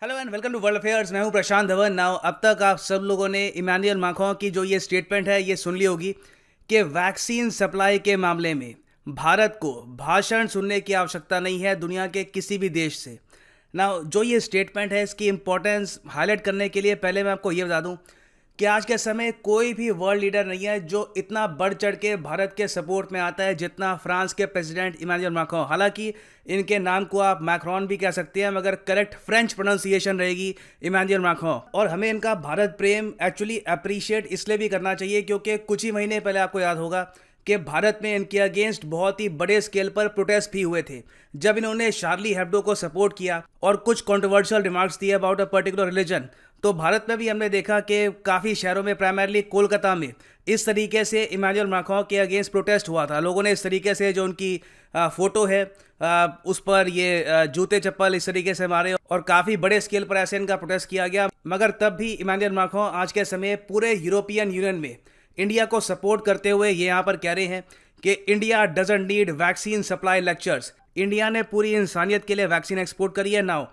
Hello and welcome to world affairs. मैं हूं प्रशांत Dhawan. Now अब तक आप सब लोगों ने इमैनुअल मैक्रों की जो ये स्टेटमेंट है ये सुन ली होगी कि वैक्सीन सप्लाई के मामले में भारत को भाषण सुनने की आवश्यकता नहीं है दुनिया के किसी भी देश से। नाउ जो ये स्टेटमेंट है इसकी इंपॉर्टेंस हाईलाइट करने के लिए पहले मैं आपको ये बता दूं कि आज के समय कोई भी वर्ल्ड लीडर नहीं है जो इतना बढ़ चढ़ के भारत के सपोर्ट में आता है जितना फ्रांस के प्रेसिडेंट इमैनुअल मैक्रों। हालांकि इनके नाम को आप मैक्रोन भी कह सकते हैं मगर करेक्ट फ्रेंच प्रोनाउंसिएशन रहेगी इमैनुअल मैक्रों। और हमें इनका भारत प्रेम एक्चुअली अप्रिशिएट इसलिए भी करना चाहिए क्योंकि कुछ ही महीने पहले आपको याद होगा कि भारत में इनके अगेंस्ट बहुत ही बड़े स्केल पर प्रोटेस्ट भी हुए थे जब इन्होंने शार्ली हेब्डो को सपोर्ट किया और कुछ कंट्रोवर्शियल रिमार्क्स दिए अबाउट अ पर्टिकुलर रिलीजन। तो भारत में भी हमने देखा कि काफ़ी शहरों में प्राइमरली कोलकाता में इस तरीके से इमैनुअल मैक्रों के अगेंस्ट प्रोटेस्ट हुआ था। लोगों ने इस तरीके से जो उनकी फ़ोटो है उस पर ये जूते चप्पल इस तरीके से मारे और काफ़ी बड़े स्केल पर ऐसे इनका प्रोटेस्ट किया गया। मगर तब भी इमैनुअल मैक्रों आज के समय पूरे यूरोपियन यूनियन में इंडिया को सपोर्ट करते हुए ये यहाँ पर कह रहे हैं कि India doesn't need vaccine supply lectures. India ने पूरी इंसानियत के लिए वैक्सीन एक्सपोर्ट करी है। नाउ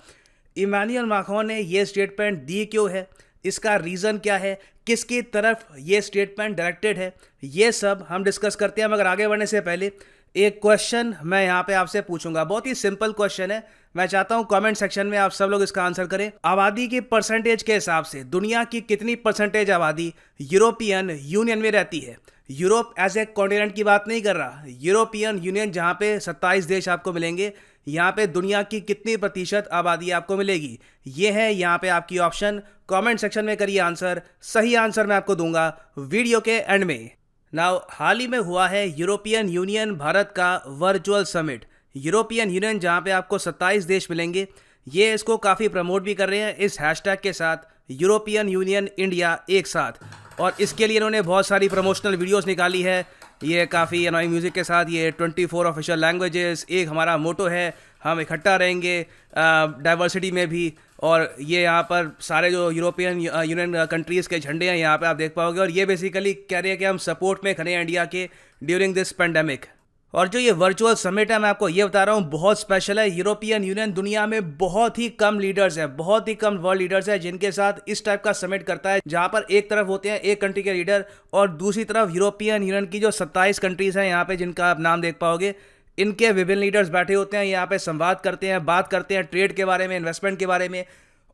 इमैनुअल मैक्रों ने ये स्टेटमेंट दी क्यों है, इसका रीज़न क्या है, किसकी तरफ ये स्टेटमेंट डायरेक्टेड है, ये सब हम डिस्कस करते हैं। मगर आगे बढ़ने से पहले एक क्वेश्चन मैं यहाँ पे आपसे पूछूंगा। बहुत ही सिंपल क्वेश्चन है। मैं चाहता हूँ कमेंट सेक्शन में आप सब लोग इसका आंसर करें। आबादी की परसेंटेज के हिसाब से दुनिया की कितनी परसेंटेज आबादी यूरोपियन यूनियन में रहती है? यूरोप एज ए कॉन्टिनेंट की बात नहीं कर रहा, यूरोपियन यूनियन जहाँ पे 27 देश आपको मिलेंगे, यहाँ पे दुनिया की कितनी प्रतिशत आबादी आपको मिलेगी? ये है यहाँ पे आपकी ऑप्शन। कमेंट सेक्शन में करिए आंसर। सही आंसर मैं आपको दूंगा वीडियो के एंड में। नाउ हाल ही में हुआ है यूरोपियन यूनियन भारत का वर्चुअल समिट। यूरोपियन यूनियन जहाँ पे आपको 27 देश मिलेंगे, ये इसको काफ़ी प्रमोट भी कर रहे हैं इस हैशटैग के साथ, यूरोपियन यूनियन इंडिया एक साथ। और इसके लिए इन्होंने बहुत सारी प्रमोशनल वीडियोस निकाली है, ये काफ़ी अनोइंग म्यूज़िक के साथ। ये 24 ऑफिशियल लैंग्वेजेस, एक हमारा मोटो है हम इकट्ठा रहेंगे डाइवर्सिटी में भी। और ये यहाँ पर सारे जो यूरोपियन यूनियन कंट्रीज़ के झंडे हैं यहाँ पे आप देख पाओगे। और ये बेसिकली कह रहे हैं कि हम सपोर्ट में खड़े हैं इंडिया के ड्यूरिंग दिस पेंडेमिक। और जो ये वर्चुअल समिट है मैं आपको ये बता रहा हूँ बहुत स्पेशल है। यूरोपियन यूनियन दुनिया में बहुत ही कम लीडर्स हैं, बहुत ही कम वर्ल्ड लीडर्स हैं जिनके साथ इस टाइप का समिट करता है, जहाँ पर एक तरफ होते हैं एक कंट्री के लीडर और दूसरी तरफ यूरोपियन यूनियन की जो 27 कंट्रीज़ हैं यहाँ पे जिनका आप नाम देख पाओगे, इनके विभिन्न लीडर्स बैठे होते हैं यहाँ पे, संवाद करते हैं, बात करते हैं ट्रेड के बारे में, इन्वेस्टमेंट के बारे में।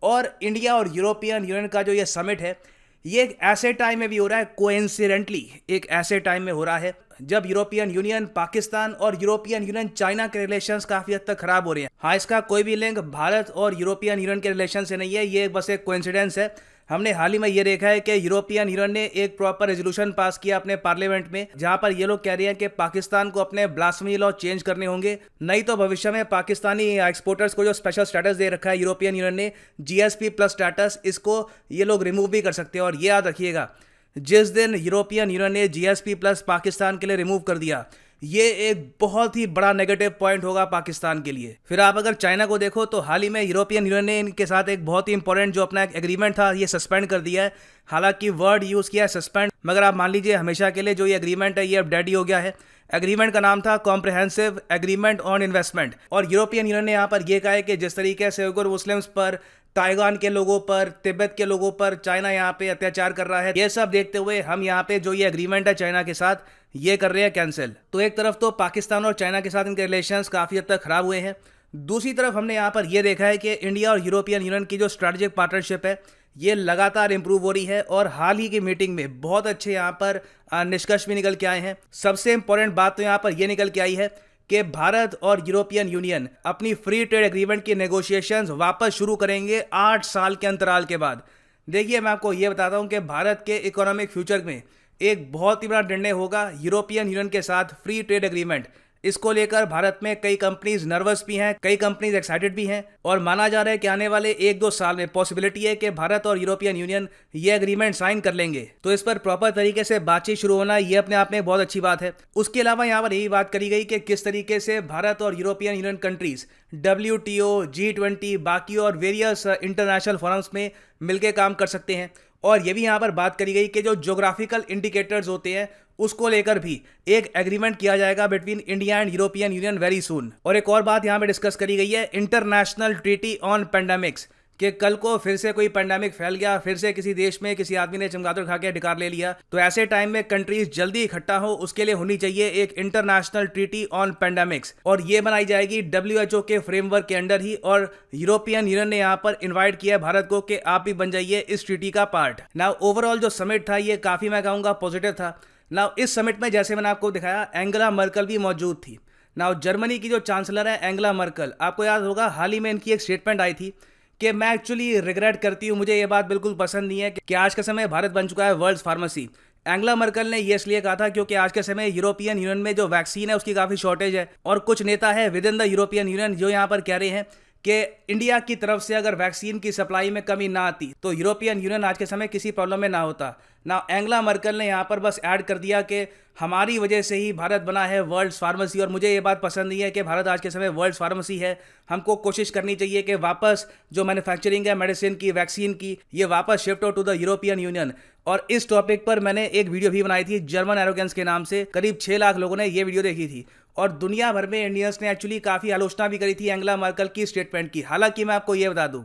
और इंडिया और यूरोपियन यूनियन का जो ये समिट है ये एक ऐसे टाइम में भी हो रहा है, कोइंसिडेंटली एक ऐसे टाइम में हो रहा है जब यूरोपियन यूनियन पाकिस्तान और यूरोपियन यूनियन चाइना के रिलेशंस काफी हद तक खराब हो रहे हैं। हाँ, इसका कोई भी लिंक भारत और यूरोपियन यूनियन के रिलेशन से नहीं है, ये बस एक कोइंसिडेंस है। हमने हाल ही में ये देखा है कि यूरोपियन यूनियन ने एक प्रॉपर रेजोल्यूशन पास किया अपने पार्लियामेंट में, जहां पर ये लोग कह रहे हैं कि पाकिस्तान को अपने ब्लास्फेमी लॉ चेंज करने होंगे, नहीं तो भविष्य में पाकिस्तानी एक्सपोर्टर्स को जो स्पेशल स्टेटस दे रखा है यूरोपियन यूनियन ने, GSP+ स्टेटस, इसको ये लोग रिमूव भी कर सकते हैं। और ये याद रखिएगा, जिस दिन यूरोपियन यूनियन ने GSP+ पाकिस्तान के लिए रिमूव कर दिया, ये एक बहुत ही बड़ा नेगेटिव पॉइंट होगा पाकिस्तान के लिए। फिर आप अगर चाइना को देखो तो हाल ही में यूरोपियन यूनियन ने इनके साथ एक बहुत ही इंपॉर्टेंट जो अपना एक एग्रीमेंट था ये सस्पेंड कर दिया है। हालांकि वर्ड यूज़ किया है सस्पेंड, मगर आप मान लीजिए हमेशा के लिए जो ये एग्रीमेंट है ये अब डेड हो गया है। एग्रीमेंट का नाम था कॉम्प्रिहेंसिव एग्रीमेंट ऑन इन्वेस्टमेंट। और यूरोपियन यूनियन ने यहाँ पर यह कहा है कि जिस तरीके से उइगर मुस्लिम्स पर, ताइवान के लोगों पर, तिब्बत के लोगों पर चाइना यहाँ पे अत्याचार कर रहा है, ये सब देखते हुए हम यहाँ पे जो ये एग्रीमेंट है चाइना के साथ ये कर रहे हैं कैंसिल। तो एक तरफ तो पाकिस्तान और चाइना के साथ इनके रिलेशंस काफ़ी हद तक खराब हुए हैं, दूसरी तरफ हमने यहाँ पर ये देखा है कि इंडिया और यूरोपियन यूनियन की जो स्ट्रैटेजिक पार्टनरशिप है ये लगातार इंप्रूव हो रही है। और हाल ही की मीटिंग में बहुत अच्छे यहाँ पर निष्कर्ष भी निकल के आए हैं। सबसे इंपॉर्टेंट बात तो यहाँ पर यह निकल के आई है कि भारत और यूरोपियन यूनियन अपनी फ्री ट्रेड एग्रीमेंट की नेगोशिएशंस वापस शुरू करेंगे 8 साल के अंतराल के बाद। देखिए, मैं आपको ये बताता हूँ कि भारत के इकोनॉमिक फ्यूचर में एक बहुत ही बड़ा निर्णय होगा यूरोपियन यूनियन के साथ फ्री ट्रेड एग्रीमेंट। इसको लेकर भारत में कई कंपनीज नर्वस भी हैं, कई कंपनीज एक्साइटेड भी हैं। और माना जा रहा है कि आने वाले 1-2 साल में पॉसिबिलिटी है कि भारत और यूरोपियन यूनियन ये एग्रीमेंट साइन कर लेंगे। तो इस पर प्रॉपर तरीके से बातचीत शुरू होना ये अपने आप में बहुत अच्छी बात है। उसके अलावा यहाँ पर यही बात करी गई कि किस तरीके से भारत और European union countries WTO, G20, बाकी और वेरियस इंटरनेशनल फोरम्स में मिलकर काम कर सकते हैं। और ये भी यहाँ पर बात करी गई कि जो ज्योग्राफिकल इंडिकेटर्स होते हैं उसको लेकर भी एक एग्रीमेंट किया जाएगा between India and European union very soon. और एक और बात यहाँ पे डिस्कस करी गई है, इंटरनेशनल ट्रीटी ऑन पेंडेमिक्स। कि कल को फिर से कोई पेंडेमिक फैल गया, फिर से किसी देश में किसी आदमी ने चमगादड़ खा के अधिकार ले लिया, तो ऐसे टाइम में कंट्रीज जल्दी इकट्ठा हो, उसके लिए होनी चाहिए एक इंटरनेशनल ट्रीटी ऑन पेंडेमिक्स, और ये बनाई जाएगी WHO के फ्रेमवर्क के अंडर ही। और यूरोपियन यूनियन ने यहाँ पर इन्वाइट किया भारत को कि आप भी बन जाइए इस ट्रीटी का पार्ट। नाउ ओवरऑल जो समिट था ये काफी, मैं कहूँगा, पॉजिटिव था। नाउ इस समिट में जैसे मैंने आपको दिखाया, एंगेला मर्कल भी मौजूद थी। नाउ जर्मनी की जो चांसलर है एंगेला मर्कल, आपको याद होगा हाल ही में इनकी एक स्टेटमेंट आई थी कि मैं एक्चुअली रिग्रेट करती हूँ, मुझे ये बात बिल्कुल पसंद नहीं है कि आज के समय भारत बन चुका है वर्ल्ड फार्मेसी। एंगेला मर्कल ने ये इसलिए कहा था क्योंकि आज के समय यूरोपियन यूनियन में जो वैक्सीन है उसकी काफ़ी शॉर्टेज है, और कुछ नेता है with in the European union जो यहाँ पर कह रहे हैं कि इंडिया की तरफ से अगर वैक्सीन की सप्लाई में कमी ना आती तो यूरोपियन यूनियन आज के समय किसी प्रॉब्लम में ना होता। ना एंगेला मर्कल ने यहाँ पर बस ऐड कर दिया कि हमारी वजह से ही भारत बना है वर्ल्ड फार्मेसी, और मुझे ये बात पसंद नहीं है कि भारत आज के समय वर्ल्ड फार्मेसी है। हमको कोशिश करनी चाहिए कि वापस जो मैन्युफैक्चरिंग है मेडिसिन की, वैक्सीन की, ये वापस शिफ्ट हो टू द यूरोपियन यूनियन। और इस टॉपिक पर मैंने एक वीडियो भी बनाई थी जर्मन एरोगेंस के नाम से, करीब 6 लाख लोगों ने ये वीडियो देखी थी, और दुनिया भर में इंडियंस ने एक्चुअली काफ़ी आलोचना भी करी थी एंगेला मर्कल की स्टेटमेंट की। हालांकि मैं आपको ये बता दूं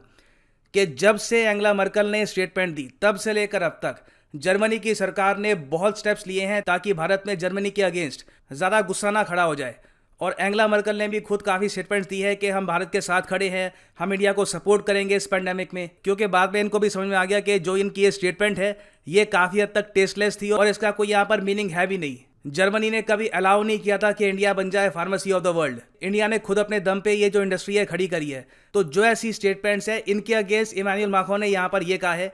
कि जब से एंगेला मर्कल ने स्टेटमेंट दी तब से लेकर अब तक जर्मनी की सरकार ने बहुत स्टेप्स लिए हैं ताकि भारत में जर्मनी के अगेंस्ट ज़्यादा गुस्सा ना खड़ा हो जाए। और एंगेला मर्कल ने भी खुद काफ़ी स्टेटमेंट्स दी है कि हम भारत के साथ खड़े हैं, हम इंडिया को सपोर्ट करेंगे इस पेंडेमिक में, क्योंकि बाद में इनको भी समझ में आ गया कि जो इनकी ये स्टेटमेंट है ये काफ़ी हद तक टेस्टलेस थी और इसका कोई यहाँ पर मीनिंग है भी नहीं। जर्मनी ने कभी अलाउ नहीं किया था कि इंडिया बन जाए pharmacy of the world. India ने खुद अपने दम पे ये जो इंडस्ट्री है खड़ी करी है। तो जो ऐसी स्टेटमेंट्स है इनके अगेंस्ट इमैनुअल मैक्रोन ने यहाँ पर ये कहा है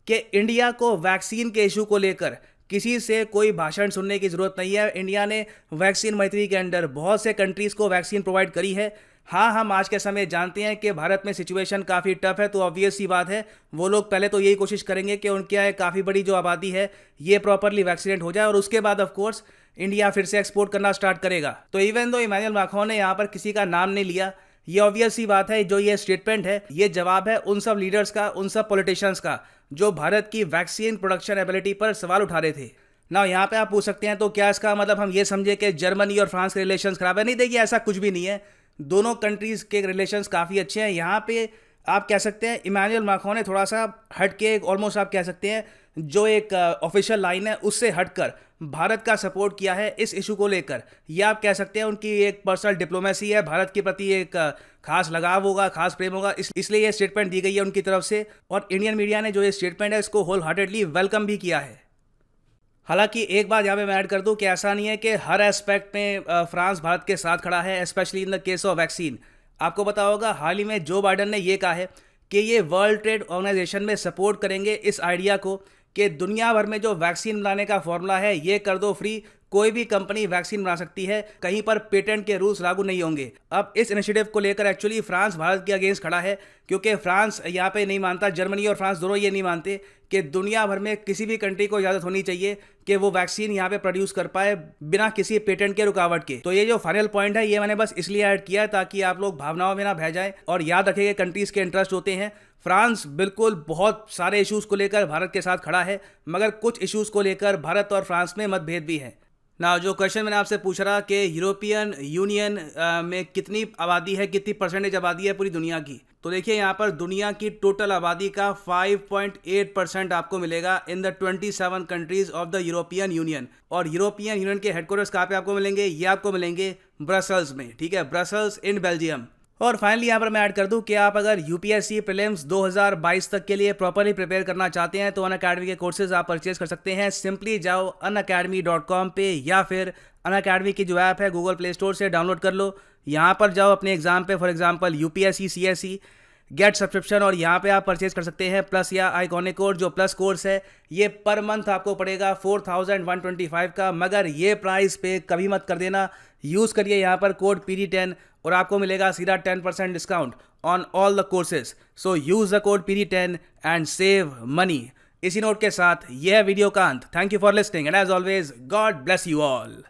कि इंडिया को वैक्सीन के इशू को लेकर किसी से कोई भाषण सुनने की जरूरत नहीं है। इंडिया ने वैक्सीन मैत्री के अंडर बहुत से कंट्रीज़ को वैक्सीन प्रोवाइड करी है। हाँ, हम आज के समय जानते हैं कि भारत में सिचुएशन काफ़ी टफ है, तो ऑब्वियस सी बात है वो लोग पहले तो यही कोशिश करेंगे कि उनके यहाँ काफ़ी बड़ी जो आबादी है ये प्रॉपरली वैक्सीनेट हो जाए, और उसके बाद ऑफ कोर्स इंडिया फिर से एक्सपोर्ट करना स्टार्ट करेगा। तो इवन दो इमैनुअल मैक्रोन ने यहाँ पर किसी का नाम नहीं लिया, ये ऑब्वियस सी बात है। जो ये स्टेटमेंट है ये जवाब है उन सब लीडर्स का, उन सब पॉलिटिशियंस का जो भारत की वैक्सीन प्रोडक्शन एबिलिटी पर सवाल उठा रहे थे ना। यहाँ पे आप पूछ सकते हैं तो क्या इसका मतलब हम ये समझे कि जर्मनी और फ्रांस के रिलेशंस खराब है? नहीं, देखिए ऐसा कुछ भी नहीं है। दोनों कंट्रीज़ के रिलेशंस काफ़ी अच्छे हैं। यहाँ पे आप कह सकते हैं इमैनुअल मैक्रोन ने थोड़ा सा हट के, ऑलमोस्ट आप कह सकते हैं जो एक ऑफिशियल लाइन है उससे हटकर भारत का सपोर्ट किया है इस इशू को लेकर। ये आप कह सकते हैं उनकी एक पर्सनल डिप्लोमेसी है, भारत के प्रति एक खास लगाव होगा, खास प्रेम होगा, इसलिए ये स्टेटमेंट दी गई है उनकी तरफ से। और इंडियन मीडिया ने जो ये स्टेटमेंट है इसको होल हार्टेडली वेलकम भी किया है। हालांकि एक बात यहाँ पे मैं ऐड कर दूँ कि ऐसा नहीं है कि हर एस्पेक्ट में फ्रांस भारत के साथ खड़ा है, specially in the case of vaccine. आपको पता होगा हाल ही में जो बाइडन ने ये कहा है कि ये वर्ल्ड ट्रेड ऑर्गेनाइजेशन में सपोर्ट करेंगे इस आइडिया को कि दुनिया भर में जो वैक्सीन बनाने का फॉर्मूला है ये कर दो फ्री, कोई भी कंपनी वैक्सीन बना सकती है, कहीं पर पेटेंट के रूल्स लागू नहीं होंगे। अब इस इनिशिएटिव को लेकर एक्चुअली फ्रांस भारत के अगेंस्ट खड़ा है, क्योंकि फ्रांस यहाँ पे नहीं मानता, जर्मनी और फ्रांस दोनों ये नहीं मानते कि दुनिया भर में किसी भी कंट्री को इजाज़त होनी चाहिए कि वो वैक्सीन यहाँ पे प्रोड्यूस कर पाए बिना किसी पेटेंट के रुकावट के। तो ये जो फाइनल पॉइंट है ये मैंने बस इसलिए ऐड किया है ताकि आप लोग भावनाओं में ना बह जाएं, और याद रखें कि कंट्रीज़ के इंटरेस्ट होते हैं। फ्रांस बिल्कुल बहुत सारे इश्यूज़ को लेकर भारत के साथ खड़ा है, मगर कुछ इश्यूज़ को लेकर भारत और फ्रांस में मतभेद भी है ना। जो क्वेश्चन मैंने आपसे पूछ रहा कि यूरोपियन यूनियन में कितनी आबादी है, कितनी परसेंटेज आबादी है पूरी दुनिया की, तो देखिए यहाँ पर दुनिया की टोटल आबादी का 5.8% आपको मिलेगा in the 27 countries of the European union. और यूरोपियन यूनियन के हेडक्वार्टर्स कहाँ पे आपको मिलेंगे? ये आपको मिलेंगे ब्रसल्स में, ठीक है, ब्रसल्स इन बेल्जियम। और फाइनली यहाँ पर मैं ऐड कर दूं कि आप अगर यूपीएससी प्रीलिम्स 2022 तक के लिए प्रॉपरली प्रिपेयर करना चाहते हैं तो अनअकैडमी के कोर्सेज आप परचेज कर सकते हैं। सिंपली जाओ unacademy.com पे, या फिर अनअकैडमी की जो ऐप है गूगल प्ले स्टोर से डाउनलोड कर लो। यहाँ पर जाओ अपने एग्जाम पे, for example UPSC, CSC, get subscription, और यहाँ पे आप परचेज कर सकते हैं प्लस या आइकॉनिक कोड। जो प्लस कोर्स है ये पर मंथ आपको पड़ेगा 4125 का, मगर ये प्राइस पे कभी मत कर देना। यूज़ करिए यहाँ पर कोड PD10 और आपको मिलेगा सीधा 10% discount on all the courses. So use the code PD10 and save money. इसी नोट के साथ यह वीडियो का अंत। Thank you for listening and as always God bless you all.